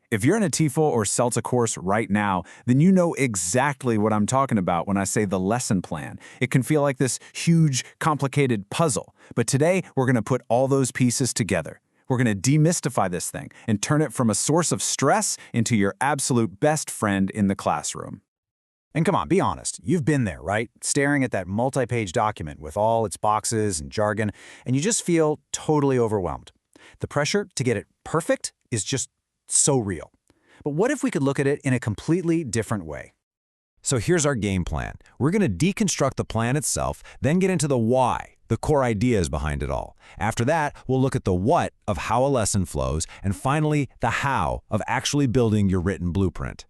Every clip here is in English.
If you're in a TEFL or CELTA course right now, then you know exactly what I'm talking about when I say the lesson plan. It can feel like this huge, complicated puzzle. But today, we're going to put all those pieces together. We're going to demystify this thing and turn it from a source of stress into your absolute best friend in the classroom. And come on, be honest. You've been there, right? Staring at that multi-page document with all its boxes and jargon, and you just feel totally overwhelmed. The pressure to get it perfect is just so real. But what if we could look at it in a completely different way? So here's our game plan. We're going to deconstruct the plan itself, then get into the why, the core ideas behind it all. After that, we'll look at the what of how a lesson flows, and finally, the how of actually building your written blueprint.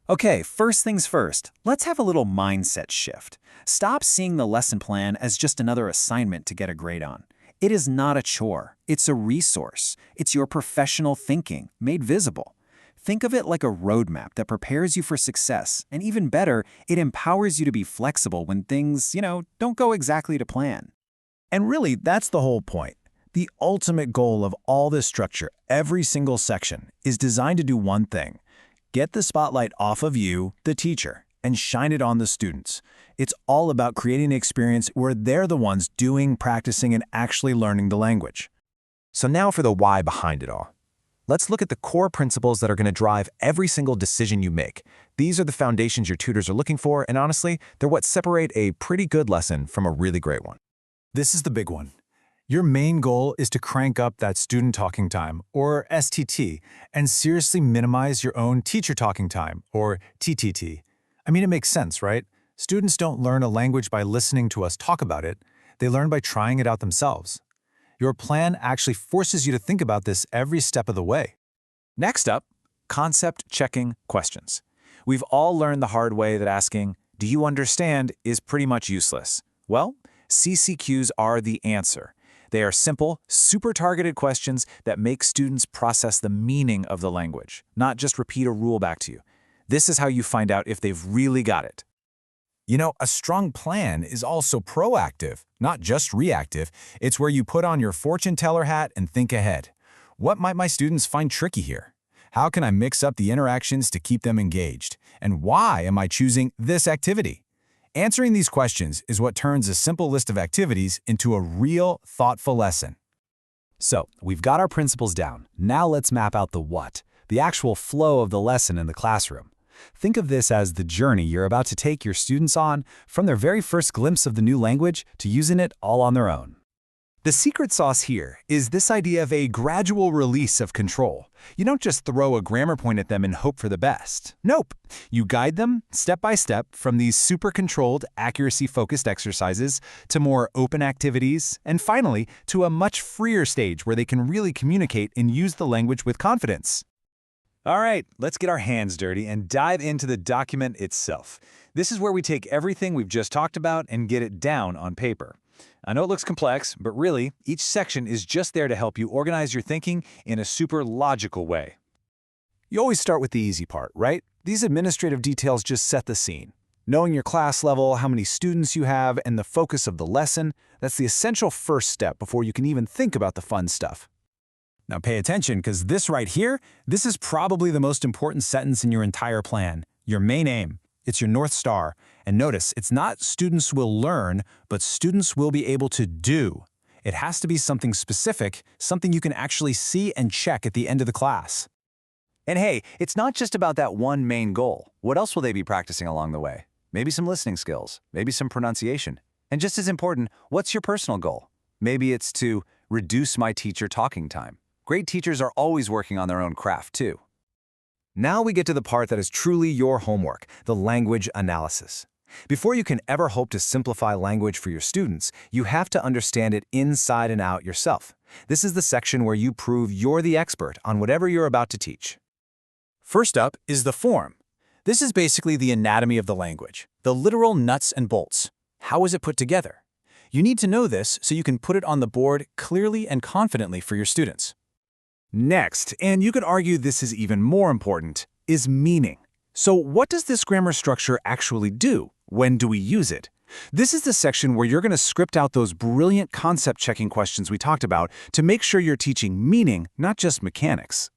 Okay, first things first, let's have a little mindset shift. Stop seeing the lesson plan as just another assignment to get a grade on. It is not a chore. It's a resource. It's your professional thinking made visible. Think of it like a roadmap that prepares you for success, and even better, it empowers you to be flexible when things, don't go exactly to plan. And really, that's the whole point. The ultimate goal of all this structure, every single section, is designed to do one thing: get the spotlight off of you, the teacher, and shine it on the students. It's all about creating an experience where they're the ones doing, practicing, and actually learning the language. So now for the why behind it all. Let's look at the core principles that are going to drive every single decision you make. These are the foundations your tutors are looking for, and honestly, they're what separate a pretty good lesson from a really great one. This is the big one. Your main goal is to crank up that student talking time, or STT, and seriously minimize your own teacher talking time, or TTT. I mean, it makes sense, right? Students don't learn a language by listening to us talk about it. They learn by trying it out themselves. Your plan actually forces you to think about this every step of the way. Next up, concept-checking questions. We've all learned the hard way that asking, "Do you understand?" is pretty much useless. Well, CCQs are the answer. They are simple, super targeted questions that make students process the meaning of the language, not just repeat a rule back to you. This is how you find out if they've really got it. You know, a strong plan is also proactive, not just reactive. It's where you put on your fortune teller hat and think ahead. What might my students find tricky here? How can I mix up the interactions to keep them engaged? And why am I choosing this activity? Answering these questions is what turns a simple list of activities into a real, thoughtful lesson. So, we've got our principles down. Now let's map out the what, the actual flow of the lesson in the classroom. Think of this as the journey you're about to take your students on from their very first glimpse of the new language to using it all on their own. The secret sauce here is this idea of a gradual release of control. You don't just throw a grammar point at them and hope for the best. Nope. You guide them step by step from these super controlled, accuracy-focused exercises to more open activities, and finally, to a much freer stage where they can really communicate and use the language with confidence. All right, let's get our hands dirty and dive into the document itself. This is where we take everything we've just talked about and get it down on paper. I know it looks complex, but really, each section is just there to help you organize your thinking in a super logical way. You always start with the easy part, right? These administrative details just set the scene. Knowing your class level, how many students you have, and the focus of the lesson, that's the essential first step before you can even think about the fun stuff. Now pay attention, because this right here, this is probably the most important sentence in your entire plan, your main aim. It's your North Star. And notice, it's not students will learn, but students will be able to do. It has to be something specific, something you can actually see and check at the end of the class. And hey, it's not just about that one main goal. What else will they be practicing along the way? Maybe some listening skills, maybe some pronunciation. And just as important, what's your personal goal? Maybe it's to reduce my teacher talking time. Great teachers are always working on their own craft, too. Now we get to the part that is truly your homework, the language analysis. Before you can ever hope to simplify language for your students, you have to understand it inside and out yourself. This is the section where you prove you're the expert on whatever you're about to teach. First up is the form. This is basically the anatomy of the language, the literal nuts and bolts. How is it put together? You need to know this so you can put it on the board clearly and confidently for your students. Next, and you could argue this is even more important, is meaning. So what does this grammar structure actually do? When do we use it? This is the section where you're going to script out those brilliant concept-checking questions we talked about to make sure you're teaching meaning, not just mechanics.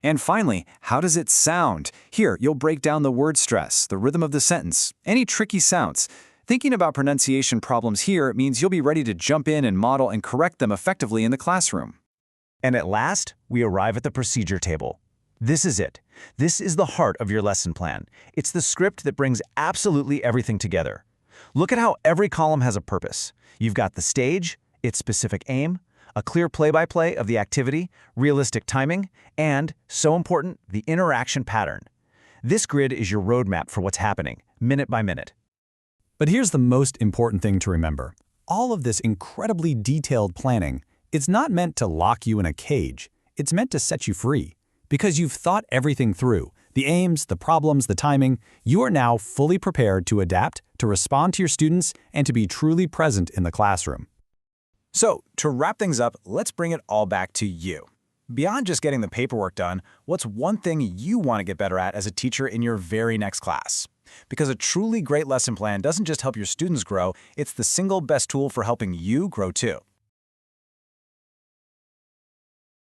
And finally, how does it sound? Here, you'll break down the word stress, the rhythm of the sentence, any tricky sounds. Thinking about pronunciation problems here means you'll be ready to jump in and model and correct them effectively in the classroom. And at last, we arrive at the procedure table. This is it. This is the heart of your lesson plan. It's the script that brings absolutely everything together. Look at how every column has a purpose. You've got the stage, its specific aim, a clear play-by-play of the activity, realistic timing, and, so important, the interaction pattern. This grid is your roadmap for what's happening, minute by minute. But here's the most important thing to remember. All of this incredibly detailed planning, it's not meant to lock you in a cage. It's meant to set you free. Because you've thought everything through, the aims, the problems, the timing, you are now fully prepared to adapt, to respond to your students, and to be truly present in the classroom. So, to wrap things up, let's bring it all back to you. Beyond just getting the paperwork done, what's one thing you want to get better at as a teacher in your very next class? Because a truly great lesson plan doesn't just help your students grow, it's the single best tool for helping you grow too.